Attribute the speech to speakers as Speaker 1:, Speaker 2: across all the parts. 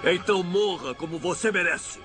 Speaker 1: Então morra como você merece.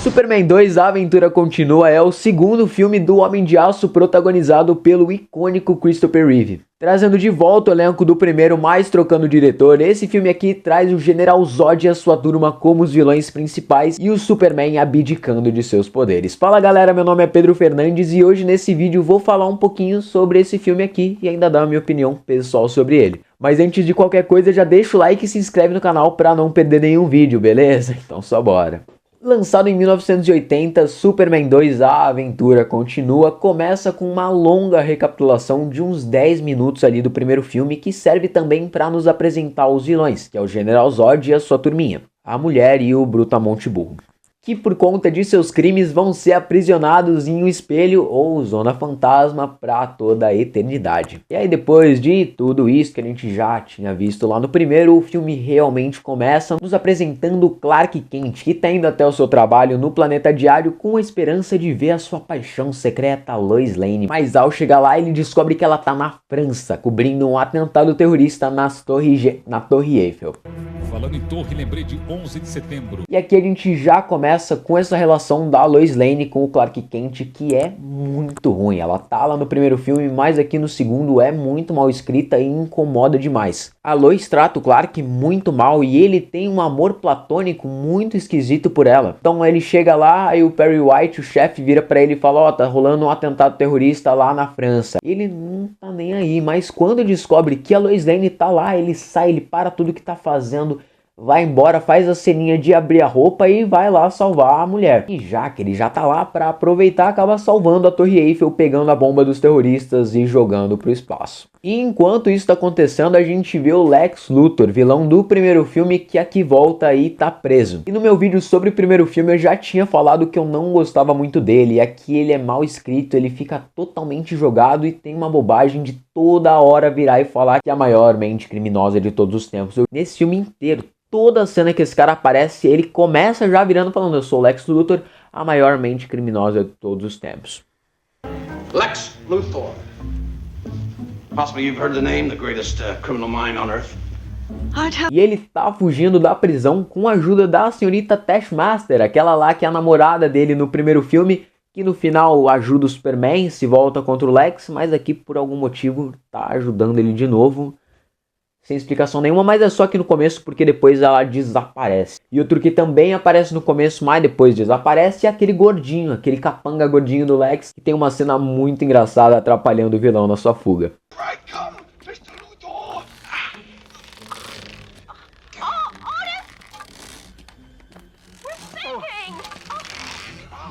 Speaker 2: Superman 2: A Aventura Continua é o segundo filme do Homem de Aço protagonizado pelo icônico Christopher Reeve. Trazendo de volta o elenco do primeiro, mas trocando o diretor, esse filme aqui traz o General Zod e a sua turma como os vilões principais e o Superman abdicando de seus poderes. Fala galera, meu nome é Pedro Fernandes e hoje nesse vídeo vou falar um pouquinho sobre esse filme aqui e ainda dar a minha opinião pessoal sobre ele. Mas antes de qualquer coisa já deixa o like e se inscreve no canal para não perder nenhum vídeo, beleza? Então só bora! Lançado em 1980, Superman 2: A Aventura Continua começa com uma longa recapitulação de uns 10 minutos ali do primeiro filme, que serve também para nos apresentar os vilões, que é o General Zod e a sua turminha, a mulher e o Brutamonte Burro, que por conta de seus crimes vão ser aprisionados em um espelho ou zona fantasma para toda a eternidade. E aí depois de tudo isso que a gente já tinha visto lá no primeiro, o filme realmente começa nos apresentando Clark Kent, que está indo até o seu trabalho no planeta diário com a esperança de ver a sua paixão secreta, Lois Lane. Mas ao chegar lá ele descobre que ela está na França, cobrindo um atentado terrorista na Torre Eiffel.
Speaker 3: Falando em torre, lembrei de 11 de setembro.
Speaker 2: E aqui a gente já começa com essa relação da Lois Lane com o Clark Kent, que é muito ruim. Ela tá lá no primeiro filme, mas aqui no segundo é muito mal escrita e incomoda demais. A Lois trata o Clark muito mal e ele tem um amor platônico muito esquisito por ela. Então ele chega lá, aí o Perry White, o chefe, vira pra ele e fala: ó, tá rolando um atentado terrorista lá na França. Ele não tá nem aí, mas quando descobre que a Lois Lane tá lá, ele sai, ele para tudo que tá fazendo, vai embora, faz a ceninha de abrir a roupa e vai lá salvar a mulher. E já que ele já tá lá pra aproveitar, acaba salvando a Torre Eiffel, pegando a bomba dos terroristas e jogando pro espaço. E enquanto isso tá acontecendo, a gente vê o Lex Luthor, vilão do primeiro filme, que aqui volta e tá preso. E no meu vídeo sobre o primeiro filme eu já tinha falado que eu não gostava muito dele. E aqui ele é mal escrito, ele fica totalmente jogado e tem uma bobagem de toda hora virar e falar que é a maior mente criminosa de todos os tempos. Nesse filme inteiro, toda cena que esse cara aparece, ele começa já virando falando: eu sou Lex Luthor, a maior mente criminosa de todos os tempos.
Speaker 4: Lex Luthor. Possibly you've heard the name, the greatest criminal mind on earth.
Speaker 2: E ele tá fugindo da prisão com a ajuda da senhorita Taskmaster, aquela lá que é a namorada dele no primeiro filme, que no final ajuda o Superman, se volta contra o Lex, mas aqui por algum motivo tá ajudando ele de novo. Sem explicação nenhuma, mas é só aqui no começo, porque depois ela desaparece. E outro que também aparece no começo, mas depois desaparece, é aquele gordinho, aquele capanga gordinho do Lex, que tem uma cena muito engraçada atrapalhando o vilão na sua fuga.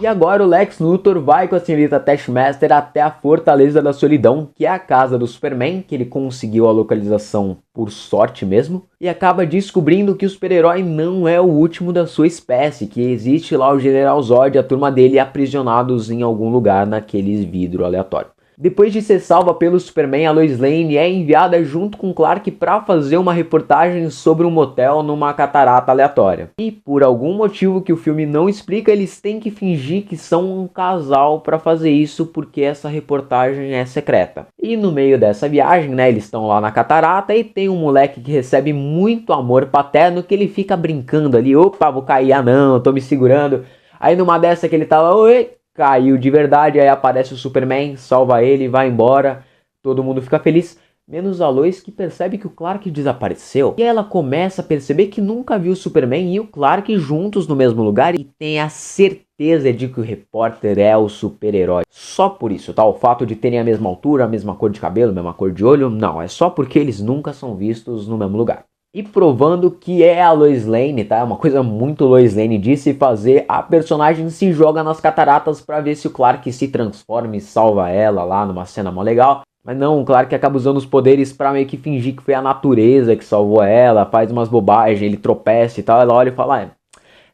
Speaker 2: E agora o Lex Luthor vai com a senhorita Taskmaster até a Fortaleza da Solidão, que é a casa do Superman, que ele conseguiu a localização por sorte mesmo, e acaba descobrindo que o super-herói não é o último da sua espécie, que existe lá o General Zod e a turma dele aprisionados em algum lugar naqueles vidros aleatórios. Depois de ser salva pelo Superman, a Lois Lane é enviada junto com Clark para fazer uma reportagem sobre um motel numa catarata aleatória. E por algum motivo que o filme não explica, eles têm que fingir que são um casal para fazer isso, porque essa reportagem é secreta. E no meio dessa viagem, né, eles estão lá na catarata e tem um moleque que recebe muito amor paterno, que ele fica brincando ali: opa, vou cair, ah não, tô me segurando. Aí numa dessa que ele tá lá, oi, caiu de verdade, aí aparece o Superman, salva ele, vai embora, todo mundo fica feliz, menos a Lois, que percebe que o Clark desapareceu. E ela começa a perceber que nunca viu o Superman e o Clark juntos no mesmo lugar e tem a certeza de que o repórter é o super-herói. Só por isso, tá? O fato de terem a mesma altura, a mesma cor de cabelo, a mesma cor de olho, não, é só porque eles nunca são vistos no mesmo lugar. E provando que é a Lois Lane, tá? É uma coisa muito Lois Lane de se fazer. A personagem se joga nas cataratas pra ver se o Clark se transforma e salva ela lá numa cena mó legal. Mas não, o Clark acaba usando os poderes pra meio que fingir que foi a natureza que salvou ela, faz umas bobagens, ele tropeça e tal. Ela olha e fala: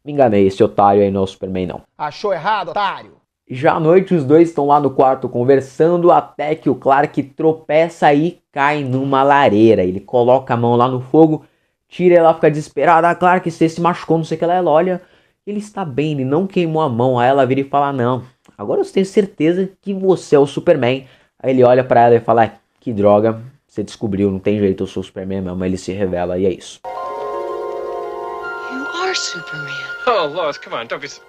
Speaker 2: me enganei, esse otário aí não é o Superman não.
Speaker 5: Achou errado, otário?
Speaker 2: Já à noite os dois estão lá no quarto conversando, até que o Clark tropeça e cai numa lareira. Ele coloca a mão lá no fogo, tira, ela fica desesperada: ah, Clark, você se machucou, não sei o que. Ela olha, ele está bem, ele não queimou a mão. Aí ela vira e fala: não, agora eu tenho certeza que você é o Superman. Aí ele olha pra ela e fala: que droga, você descobriu, não tem jeito, eu sou o Superman mesmo. Ele se revela e é isso.
Speaker 5: You are Superman.
Speaker 6: Oh, Lois, come on, don't be so...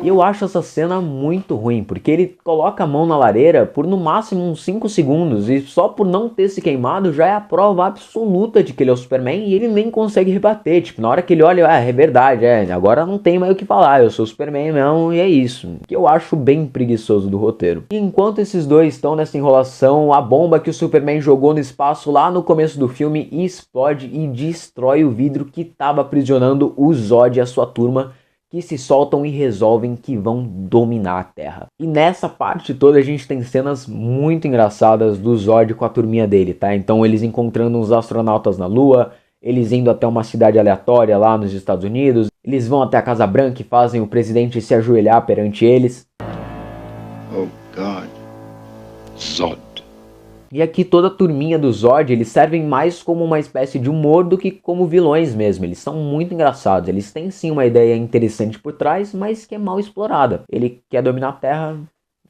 Speaker 2: E eu acho essa cena muito ruim, porque ele coloca a mão na lareira por no máximo uns 5 segundos, e só por não ter se queimado já é a prova absoluta de que ele é o Superman, e ele nem consegue rebater. Tipo, na hora que ele olha, é verdade, agora não tem mais o que falar, eu sou o Superman mesmo, e é isso. Que eu acho bem preguiçoso do roteiro. E enquanto esses dois estão nessa enrolação, a bomba que o Superman jogou no espaço lá no começo do filme explode e destrói o vidro que estava aprisionando o Zod e a sua turma, que se soltam e resolvem que vão dominar a Terra. E nessa parte toda a gente tem cenas muito engraçadas do Zod com a turminha dele, tá? Então eles encontrando uns astronautas na Lua, eles indo até uma cidade aleatória lá nos Estados Unidos, eles vão até a Casa Branca e fazem o presidente se ajoelhar perante eles.
Speaker 7: Oh God, Zod.
Speaker 2: E aqui toda a turminha do Zod, eles servem mais como uma espécie de humor do que como vilões mesmo. Eles são muito engraçados, eles têm sim uma ideia interessante por trás, mas que é mal explorada. Ele quer dominar a Terra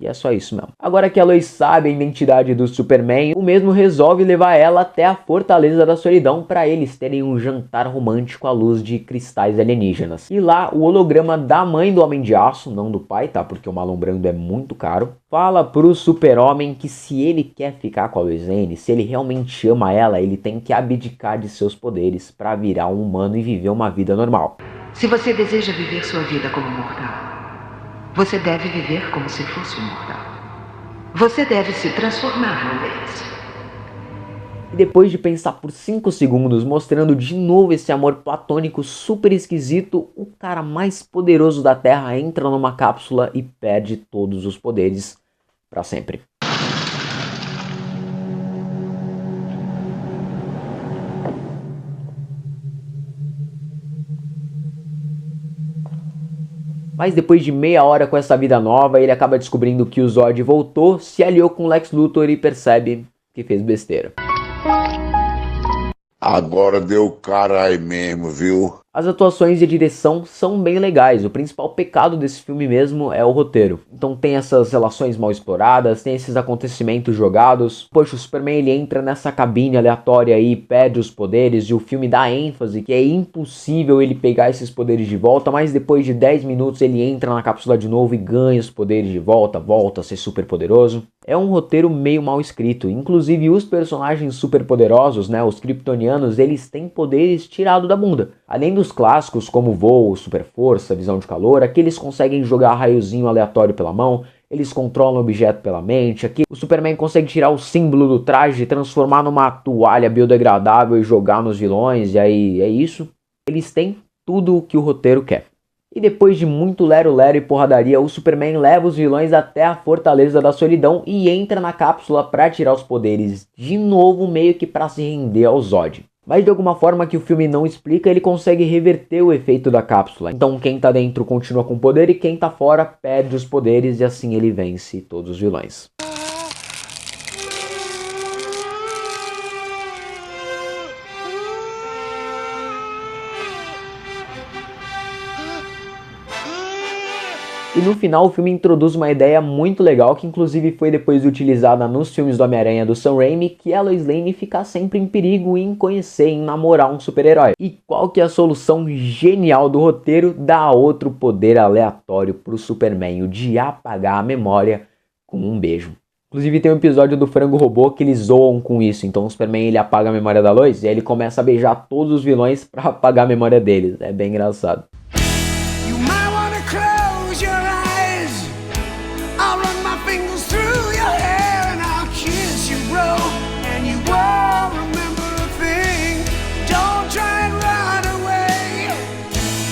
Speaker 2: e é só isso mesmo. Agora que a Lois sabe a identidade do Superman, o mesmo resolve levar ela até a Fortaleza da Solidão para eles terem um jantar romântico à luz de cristais alienígenas. E lá o holograma da mãe do Homem de Aço, não do pai, tá? Porque o Marlon Brando é muito caro, fala pro Super-Homem que se ele quer ficar com a Lois Lane, se ele realmente ama ela, ele tem que abdicar de seus poderes para virar um humano e viver uma vida normal.
Speaker 8: Se você deseja viver sua vida como mortal, você deve viver como se fosse um mortal. Você deve se transformar num deles.
Speaker 2: E depois de pensar por 5 segundos, mostrando de novo esse amor platônico super esquisito, o cara mais poderoso da Terra entra numa cápsula e perde todos os poderes para sempre. Mas depois de meia hora com essa vida nova, ele acaba descobrindo que o Zod voltou, se aliou com Lex Luthor e percebe que fez besteira.
Speaker 7: Agora deu caralho mesmo, viu?
Speaker 2: As atuações e a direção são bem legais, o principal pecado desse filme mesmo é o roteiro. Então tem essas relações mal exploradas, tem esses acontecimentos jogados. Poxa, o Superman ele entra nessa cabine aleatória aí, perde os poderes e o filme dá ênfase que é impossível ele pegar esses poderes de volta, mas depois de 10 minutos ele entra na cápsula de novo e ganha os poderes de volta, volta a ser super poderoso. É um roteiro meio mal escrito, inclusive os personagens super poderosos, né, os kryptonianos, eles têm poderes tirados da bunda. Além dos clássicos como voo, super força, visão de calor, aqui eles conseguem jogar raiozinho aleatório pela mão, eles controlam o objeto pela mente, aqui o Superman consegue tirar o símbolo do traje, transformar numa toalha biodegradável e jogar nos vilões, e aí é isso. Eles têm tudo o que o roteiro quer. E depois de muito lero-lero e porradaria, o Superman leva os vilões até a Fortaleza da Solidão e entra na cápsula para tirar os poderes, de novo meio que para se render ao Zod. Mas de alguma forma que o filme não explica, ele consegue reverter o efeito da cápsula. Então quem tá dentro continua com poder e quem tá fora perde os poderes e assim ele vence todos os vilões. E no final o filme introduz uma ideia muito legal que inclusive foi depois utilizada nos filmes do Homem-Aranha do Sam Raimi, que é a Lois Lane ficar sempre em perigo em conhecer, em namorar um super-herói. E qual que é a solução genial do roteiro? Dar outro poder aleatório pro Superman, o de apagar a memória com um beijo. Inclusive tem um episódio do Frango Robô que eles zoam com isso, então o Superman ele apaga a memória da Lois e aí ele começa a beijar todos os vilões pra apagar a memória deles. É bem engraçado.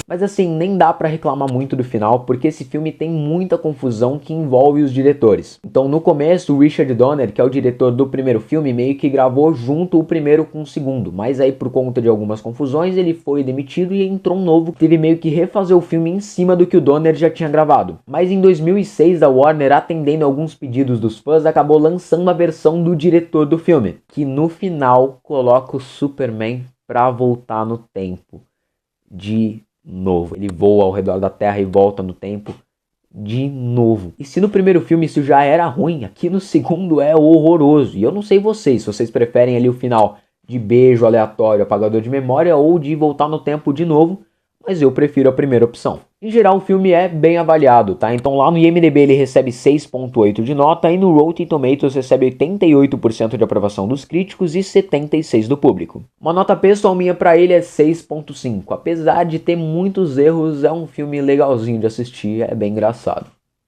Speaker 2: Mas assim, nem dá pra reclamar muito do final, porque esse filme tem muita confusão que envolve os diretores. Então no começo, o Richard Donner, que é o diretor do primeiro filme, meio que gravou junto o primeiro com o segundo. Mas aí por conta de algumas confusões, ele foi demitido e entrou um novo que teve meio que refazer o filme em cima do que o Donner já tinha gravado. Mas em 2006, a Warner, atendendo alguns pedidos dos fãs, acabou lançando a versão do diretor do filme, que no final coloca o Superman pra voltar no tempo de novo. Ele voa ao redor da Terra e volta no tempo de novo. E se no primeiro filme isso já era ruim, aqui no segundo é horroroso. E eu não sei vocês, se vocês preferem ali o final de beijo aleatório, apagador de memória, ou de voltar no tempo de novo, mas eu prefiro a primeira opção. Em geral o filme é bem avaliado, tá? Então lá no IMDb ele recebe 6.8 de nota e no Rotten Tomatoes recebe 88% de aprovação dos críticos e 76% do público. Uma nota pessoal minha pra ele é 6.5. Apesar de ter muitos erros, é um filme legalzinho de assistir, é bem engraçado.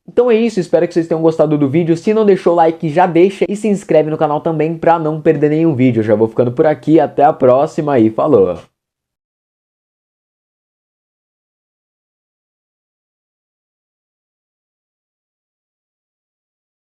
Speaker 2: Então é isso, espero que vocês tenham gostado do vídeo. Se não deixou o like, já deixa e se inscreve no canal também pra não perder nenhum vídeo. Eu já vou ficando por aqui, até a próxima e falou!